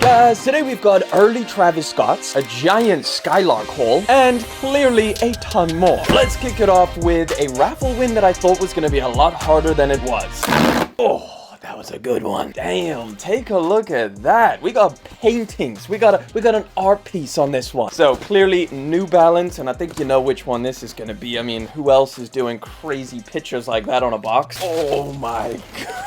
Guys, today we've got early Travis Scott's, a giant Skylrk haul, and clearly a ton more. Let's kick it off with a raffle win that I thought was going to be a lot harder than it was. Oh, that was a good one. Damn, take a look at that. We got paintings. We got an art piece on this one. So clearly New Balance, and I think you know which one this is going to be. I mean, who else is doing crazy pictures like that on a box? Oh my god.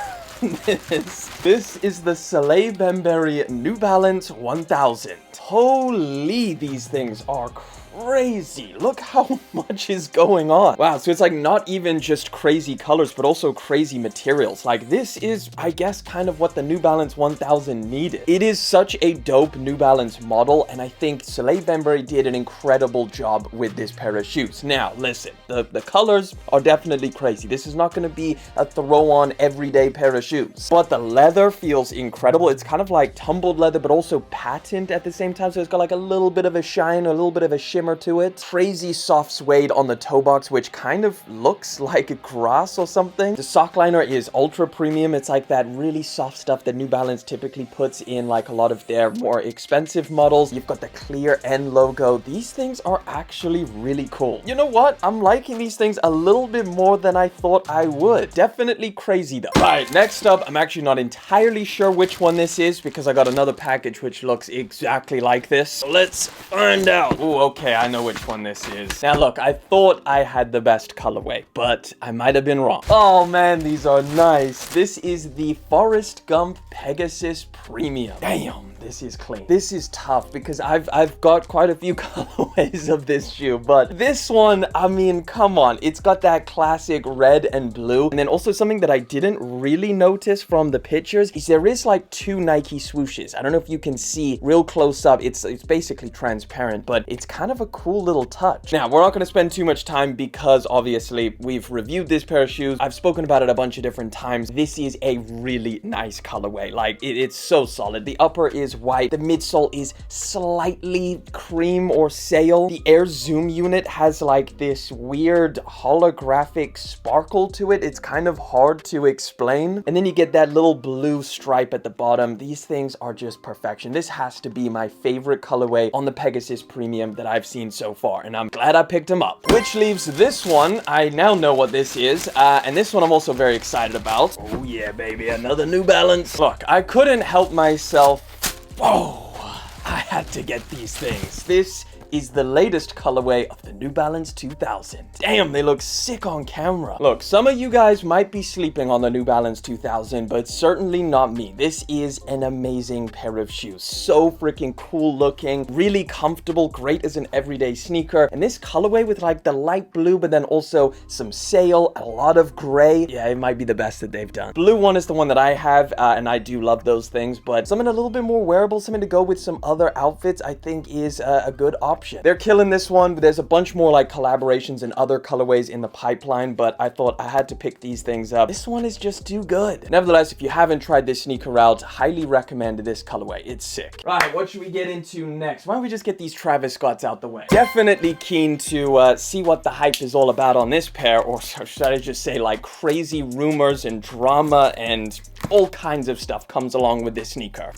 This is the Salehe Bembury New Balance 1000. Holy, these things are crazy. Look how much is going on. Wow, so it's like not even just crazy colors, but also crazy materials. Like this is, I guess, kind of what the New Balance 1000 needed. It is such a dope New Balance model, and I think Salehe Bembury did an incredible job with this pair of shoes. Now, listen, the colors are definitely crazy. This is not going to be a throw-on everyday pair of shoes, but the leather feels incredible. It's kind of like tumbled leather, but also patent at the same time, so it's got like a little bit of a shine, a little bit of a shimmer to it. Crazy soft suede on the toe box, which kind of looks like grass or something. The sock liner is ultra premium. It's like that really soft stuff that New Balance typically puts in like a lot of their more expensive models. You've got the clear end logo. These things are actually really cool. You know what? I'm liking these things a little bit more than I thought I would. Definitely crazy though. Right, next up, I'm actually not entirely sure which one this is because I got another package which looks exactly like this. So let's find out. Oh, okay, I know which one this is. Now look, I thought I had the best colorway, but I might have been wrong. Oh man, these are nice. This is the Forrest Gump Pegasus Premium. Damn. This is clean. This is tough because I've got quite a few colorways of this shoe, but this one, I mean, come on. It's got that classic red and blue. And then also something that I didn't really notice from the pictures is there is like two Nike swooshes. I don't know if you can see real close up. It's basically transparent, but it's kind of a cool little touch. Now, we're not going to spend too much time because obviously we've reviewed this pair of shoes. I've spoken about it a bunch of different times. This is a really nice colorway. Like it's so solid. The upper is white. The midsole is slightly cream or sail. The Air Zoom unit has like this weird holographic sparkle to it. It's kind of hard to explain. And then you get that little blue stripe at the bottom. These things are just perfection. This has to be my favorite colorway on the Pegasus Premium that I've seen so far, and I'm glad I picked them up. Which leaves this one. I now know what this is, and this one I'm also very excited about. Oh yeah, baby, another New Balance. Look, I couldn't help myself. Oh, I had to get these things. This is the latest colorway of the New Balance 2000. Damn, they look sick on camera. Look, some of you guys might be sleeping on the New Balance 2000, but certainly not me. This is an amazing pair of shoes. So freaking cool looking, really comfortable, great as an everyday sneaker. And this colorway with like the light blue, but then also some sail, a lot of gray. Yeah, it might be the best that they've done. Blue one is the one that I have, and I do love those things, but something a little bit more wearable, something to go with some other outfits, I think is a good option. They're killing this one, but there's a bunch more like collaborations and other colorways in the pipeline, but I thought I had to pick these things up. This one is just too good. Nevertheless, if you haven't tried this sneaker out, highly recommend this colorway. It's sick. Right, what should we get into next? Why don't we just get these Travis Scotts out the way? Definitely keen to see what the hype is all about on this pair, or should I just say like crazy rumors and drama and all kinds of stuff comes along with this sneaker.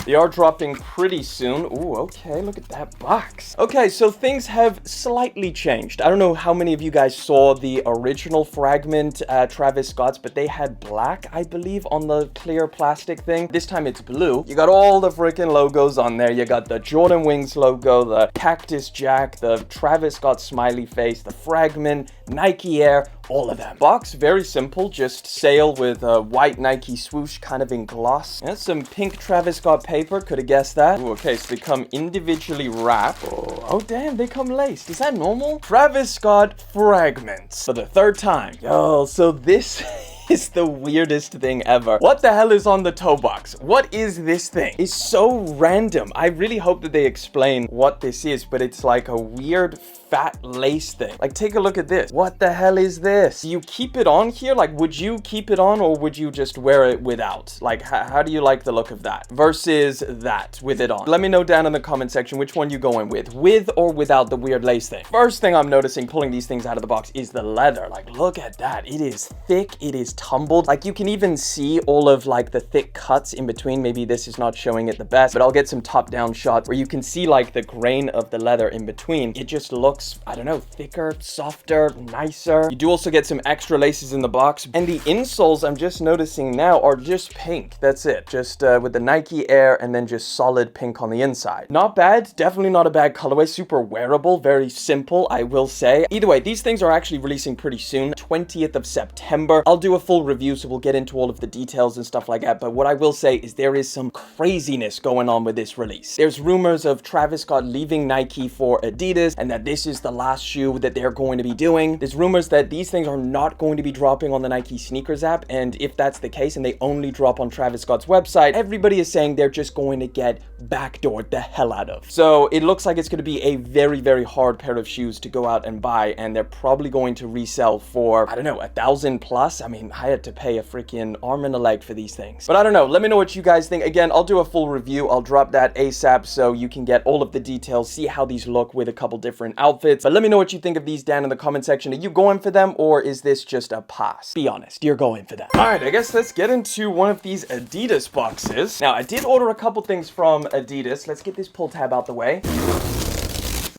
They are dropping pretty soon. Ooh, okay, look at that box. Okay, so things have slightly changed. I don't know how many of you guys saw the original Fragment Travis Scott's, but they had black, I believe, on the clear plastic thing. This time it's blue. You got all the freaking logos on there. You got the Jordan Wings logo, the Cactus Jack, the Travis Scott smiley face, the Fragment, Nike Air, all of them. Box, very simple, just sail with a white Nike swoosh kind of in gloss. And some pink Travis Scott paper, could have guessed that. Ooh, okay, so they come individually wrapped. Oh damn, they come laced. Is that normal? Travis Scott Fragments for the third time. Yo, so this is the weirdest thing ever. What the hell is on the toe box? What is this thing? It's so random. I really hope that they explain what this is, but it's like a weird fat lace thing. Like, take a look at this. What the hell is this? Do you keep it on here? Like, would you keep it on or would you just wear it without? Like, how do you like the look of that versus that with it on? Let me know down in the comment section which one you going with or without the weird lace thing. First thing I'm noticing pulling these things out of the box is the leather. Like, look at that. It is thick. It is tumbled. Like you can even see all of like the thick cuts in between. Maybe this is not showing it the best, but I'll get some top-down shots where you can see like the grain of the leather in between. It just looks, I don't know, thicker, softer, nicer. You do also get some extra laces in the box, and the insoles I'm just noticing now are just pink. That's it, just with the Nike Air and then just solid pink on the inside. Not bad, definitely not a bad colorway. Super wearable, very simple, I will say. Either way, these things are actually releasing pretty soon, 20th of September. I'll do a full review, so we'll get into all of the details and stuff like that, but what I will say is there is some craziness going on with this release. There's rumors of Travis Scott leaving Nike for Adidas, and that this is the last shoe that they're going to be doing. There's rumors that these things are not going to be dropping on the Nike sneakers app, and if that's the case and they only drop on Travis Scott's website, everybody is saying they're just going to get backdoored the hell out of. So it looks like it's going to be a very, very hard pair of shoes to go out and buy, and they're probably going to resell for, I don't know, 1,000 plus. I mean, I had to pay a freaking arm and a leg for these things. But I don't know, let me know what you guys think. Again, I'll do a full review. I'll drop that ASAP so you can get all of the details, see how these look with a couple different outfits. But let me know what you think of these down in the comment section. Are you going for them, or is this just a pass? Be honest, you're going for them. All right, I guess let's get into one of these Adidas boxes. Now, I did order a couple things from Adidas. Let's get this pull tab out the way.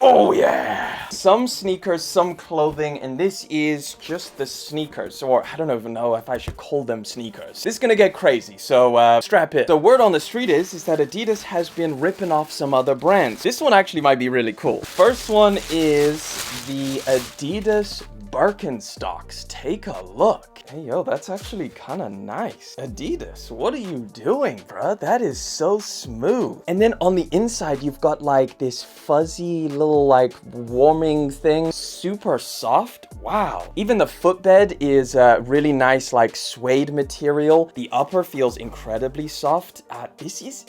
Oh yeah! Some sneakers, some clothing, and this is just the sneakers, or I don't even know if I should call them sneakers. This is gonna get crazy, so strap in. The word on the street is that Adidas has been ripping off some other brands. This one actually might be really cool. First one is the Adidas Birkenstocks. Take a look. Hey, yo, that's actually kind of nice. Adidas, what are you doing, bruh? That is so smooth. And then on the inside, you've got like this fuzzy little like warming thing. Super soft. Wow. Even the footbed is really nice, like suede material. The upper feels incredibly soft. This is...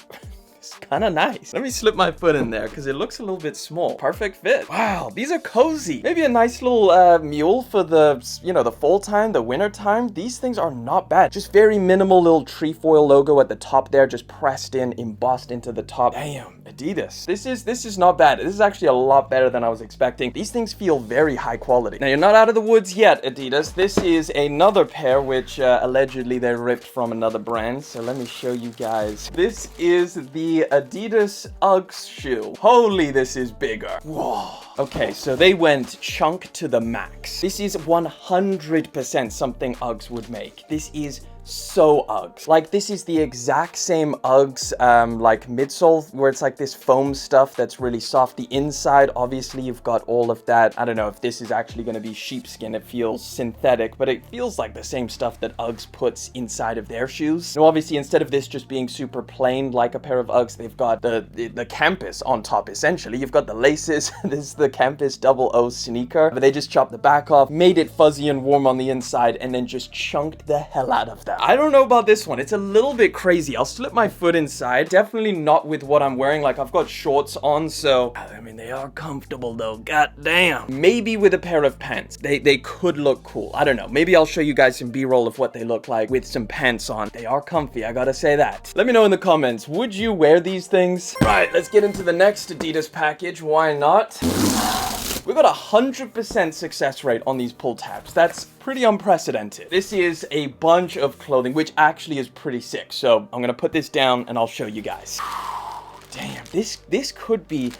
It's kind of nice. Let me slip my foot in there because it looks a little bit small. Perfect fit. Wow, these are cozy. Maybe a nice little mule for the, you know, the fall time, the winter time. These things are not bad. Just very minimal little trefoil logo at the top there, just pressed in, embossed into the top. Damn, Adidas. This is not bad. This is actually a lot better than I was expecting. These things feel very high quality. Now, you're not out of the woods yet, Adidas. This is another pair which allegedly they ripped from another brand. So let me show you guys. This is the Adidas Uggs shoe. Holy, this is bigger. Whoa. Okay, so they went chunk to the max. This is 100% something Uggs would make. This is so Uggs. Like, this is the exact same Uggs, like midsole, where it's like this foam stuff that's really soft. The inside, obviously, you've got all of that. I don't know if this is actually going to be sheepskin. It feels synthetic, but it feels like the same stuff that Uggs puts inside of their shoes. Now, obviously, instead of this just being super plain like a pair of Uggs, they've got the campus on top, essentially. You've got the laces. This is the campus 00 sneaker, but they just chopped the back off, made it fuzzy and warm on the inside, and then just chunked the hell out of that. I don't know about this one. It's a little bit crazy. I'll slip my foot inside. Definitely not with what I'm wearing. Like, I've got shorts on, so I mean, they are comfortable though. God damn. Maybe with a pair of pants. They could look cool. I don't know. Maybe I'll show you guys some B-roll of what they look like with some pants on. They are comfy, I gotta say that. Let me know in the comments, would you wear these things? Right, let's get into the next Adidas package. Why not? We've got 100% success rate on these pull tabs. That's pretty unprecedented. This is a bunch of clothing, which actually is pretty sick. So I'm gonna put this down and I'll show you guys. Damn, this could be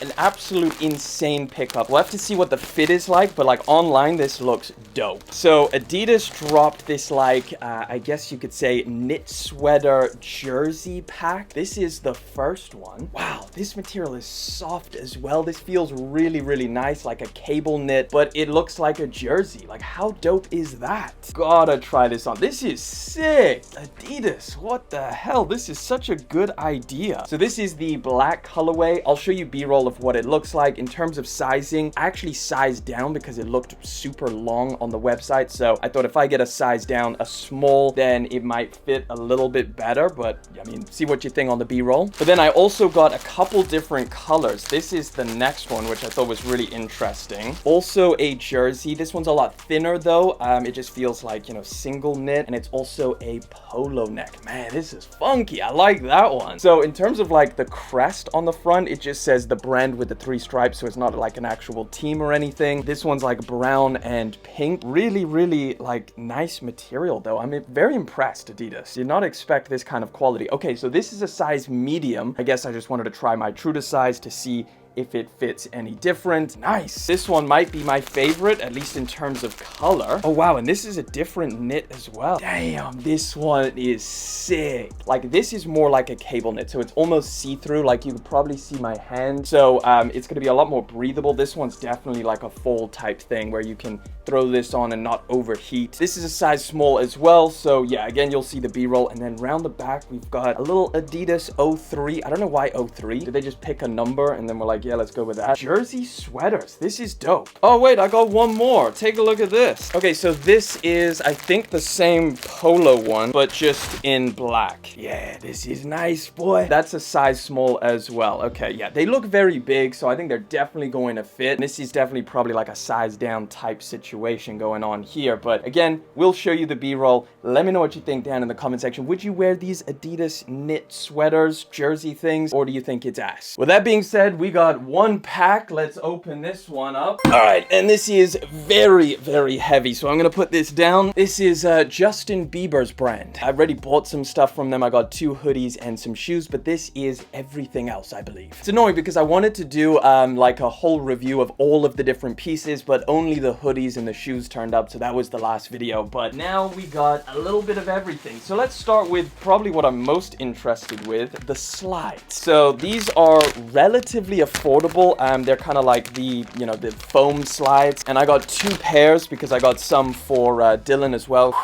an absolute insane pickup. We'll have to see what the fit is like, but like online, this looks dope. So Adidas dropped this like, I guess you could say knit sweater jersey pack. This is the first one. Wow, this material is soft as well. This feels really, really nice, like a cable knit, but it looks like a jersey. Like, how dope is that? Gotta try this on. This is sick. Adidas, what the hell? This is such a good idea. So this is the black colorway. I'll show you B-roll of what it looks like. In terms of sizing, I actually sized down because it looked super long on the website. So I thought if I get a size down, a small, then it might fit a little bit better. But I mean, see what you think on the B-roll. But then I also got a couple different colors. This is the next one, which I thought was really interesting. Also a jersey. This one's a lot thinner though. It just feels like, you know, single knit, and it's also a polo neck. Man, this is funky. I like that one. So in terms of like the crest on the front, it just says the brand with the 3 stripes, so it's not like an actual team or anything. This one's like brown and pink. Really, really like nice material though. I'm very impressed, Adidas. Did not expect this kind of quality. Okay, so this is a size medium. I guess I just wanted to try my true to size to see if it fits any different. Nice. This one might be my favorite, at least in terms of color. Oh wow, and this is a different knit as well. Damn, this one is sick. Like, this is more like a cable knit, so it's almost see-through. Like, you could probably see my hand. So it's gonna be a lot more breathable. This one's definitely like a fall type thing where you can throw this on and not overheat. This is a size small as well, so yeah, again, you'll see the B-roll. And then round the back, we've got a little Adidas 03. I don't know why 03. Did they just pick a number and then we're like, yeah, let's go with that. Jersey sweaters. This is dope. Oh, wait, I got one more. Take a look at this. Okay, so this is, I think, the same polo one, but just in black. Yeah, this is nice, boy. That's a size small as well. Okay, yeah, they look very big, so I think they're definitely going to fit. This is definitely probably like a size down type situation going on here. But again, we'll show you the B-roll. Let me know what you think down in the comment section. Would you wear these Adidas knit sweaters, jersey things, or do you think it's ass? With that being said, we got one pack. Let's open this one up. All right, and this is very, very heavy, so I'm gonna put this down. This is Justin Bieber's brand. I've already bought some stuff from them. I got 2 hoodies and some shoes, but this is everything else, I believe. It's annoying because I wanted to do like a whole review of all of the different pieces, but only the hoodies and the shoes turned up, so that was the last video. But now we got a little bit of everything. So let's start with probably what I'm most interested with, the slides. So these are relatively affordable. They're kind of like the, you know, the foam slides. And I got 2 pairs because I got some for Dylan as well.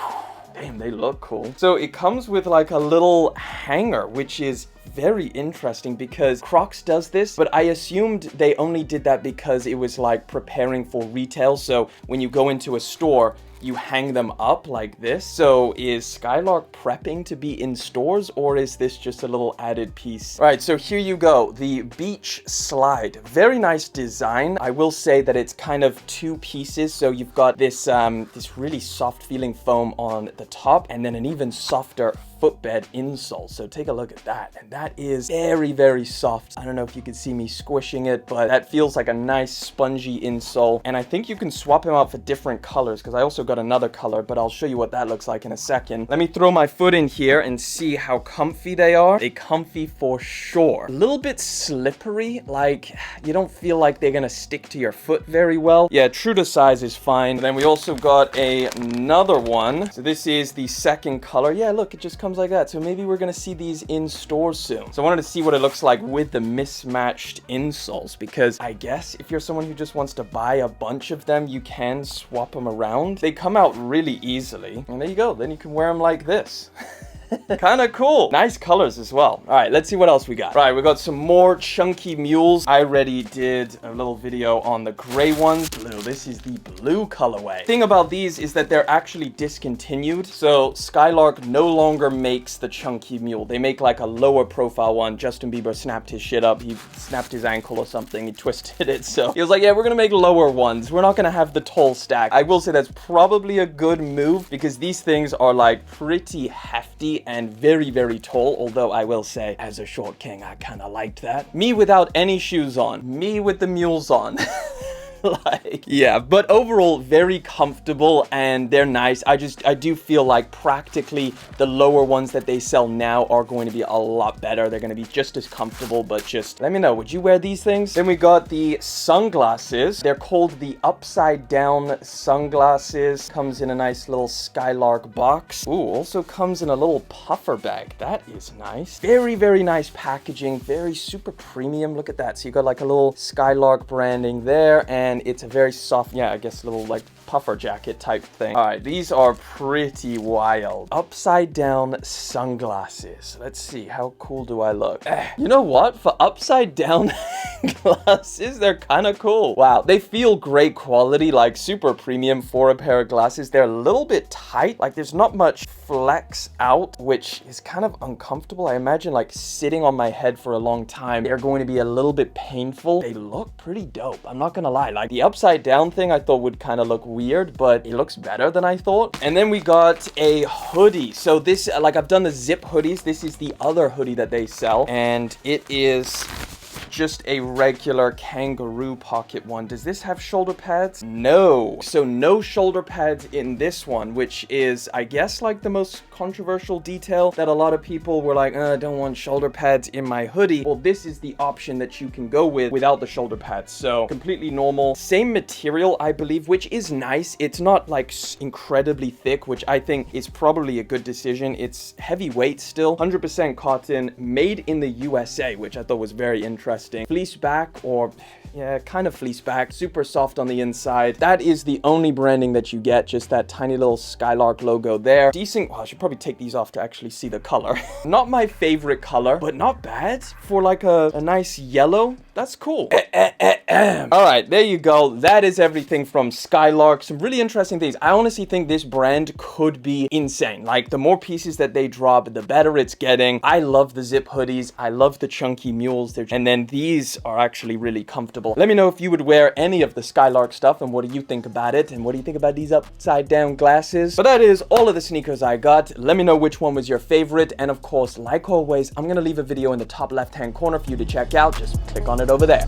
Damn, they look cool. So it comes with like a little hanger, which is very interesting because Crocs does this, but I assumed they only did that because it was like preparing for retail. So when you go into a store, you hang them up like this. So is Skylrk prepping to be in stores, or is this just a little added piece? All right, so here you go, the beach slide. Very nice design. I will say that it's kind of 2 pieces. So you've got this this really soft feeling foam on the top, and then an even softer footbed insole. So take a look at that, and that is very, very soft. I don't know if you can see me squishing it, but that feels like a nice spongy insole. And I think you can swap them out for different colors, because I also got another color, but I'll show you what that looks like in a second. Let me throw my foot in here and see how comfy they are. They comfy for sure. A little bit slippery, like you don't feel like they're gonna stick to your foot very well. Yeah, true to size is fine. And then we also got another one. So this is the second color. Yeah, look, it just comes like that. So maybe we're gonna see these in stores soon. So I wanted to see what it looks like with the mismatched insoles, because I guess if you're someone who just wants to buy a bunch of them, you can swap them around. They come out really easily, and there you go. Then you can wear them like this. Kind of cool. Nice colors as well. All right, let's see what else we got. All right, we got some more chunky mules. I already did a little video on the gray ones. Blue. This is the blue colorway. Thing about these is that they're actually discontinued. So Skylrk no longer makes the chunky mule. They make like a lower profile one. Justin Bieber snapped his shit up. He snapped his ankle or something. He twisted it. So he was like, yeah, we're gonna make lower ones. We're not gonna have the tall stack. I will say that's probably a good move, because these things are like pretty hefty and very, very tall. Although I will say, as a short king, I kind of liked that. Me without any shoes on. Me with the mules on. Like, yeah, but overall very comfortable, and they're nice. I do feel like practically the lower ones that they sell now are going to be a lot better. They're going to be just as comfortable, but just let me know, would you wear these things? Then we got the sunglasses. They're called the upside down sunglasses. Comes in a nice little Skylrk box. Ooh, also comes in a little puffer bag. That is nice. Very, very nice packaging. Very super premium. Look at that. So you got like a little Skylrk branding there, and it's a very soft, yeah, I guess little like puffer jacket type thing. All right, these are pretty wild. Upside down sunglasses. Let's see, how cool do I look? You know what? For upside down glasses, they're kind of cool. Wow, they feel great quality, like super premium for a pair of glasses. They're a little bit tight, like there's not much flex out, which is kind of uncomfortable. I imagine like sitting on my head for a long time, they're going to be a little bit painful. They look pretty dope, I'm not gonna lie. Like the upside down thing I thought would kind of look weird, but it looks better than I thought. And then we got a hoodie. So this, like I've done the zip hoodies. This is the other hoodie that they sell, and it is just a regular kangaroo pocket one. Does this have shoulder pads? No. So no shoulder pads in this one, which is, I guess, like the most controversial detail that a lot of people were like, I don't want shoulder pads in my hoodie. Well, this is the option that you can go with without the shoulder pads. So completely normal. Same material, I believe, which is nice. It's not like incredibly thick, which I think is probably a good decision. It's heavyweight still, 100% cotton, made in the USA, which I thought was very interesting. Fleece back, or yeah, kind of fleece back, super soft on the inside. That is the only branding that you get, just that tiny little Skylrk logo there. Decent. Well, I should probably take these off to actually see the color. Not my favorite color, but not bad for like a nice yellow. That's cool. All right, there you go. That is everything from Skylrk. Some really interesting things. I honestly think this brand could be insane. Like, the more pieces that they drop, the better it's getting. I love the zip hoodies. I love the chunky mules. And then these are actually really comfortable. Let me know if you would wear any of the Skylrk stuff, and what do you think about it? And what do you think about these upside down glasses? But that is all of the sneakers I got. Let me know which one was your favorite. And of course, like always, I'm gonna leave a video in the top left-hand corner for you to check out. Just click on it over there.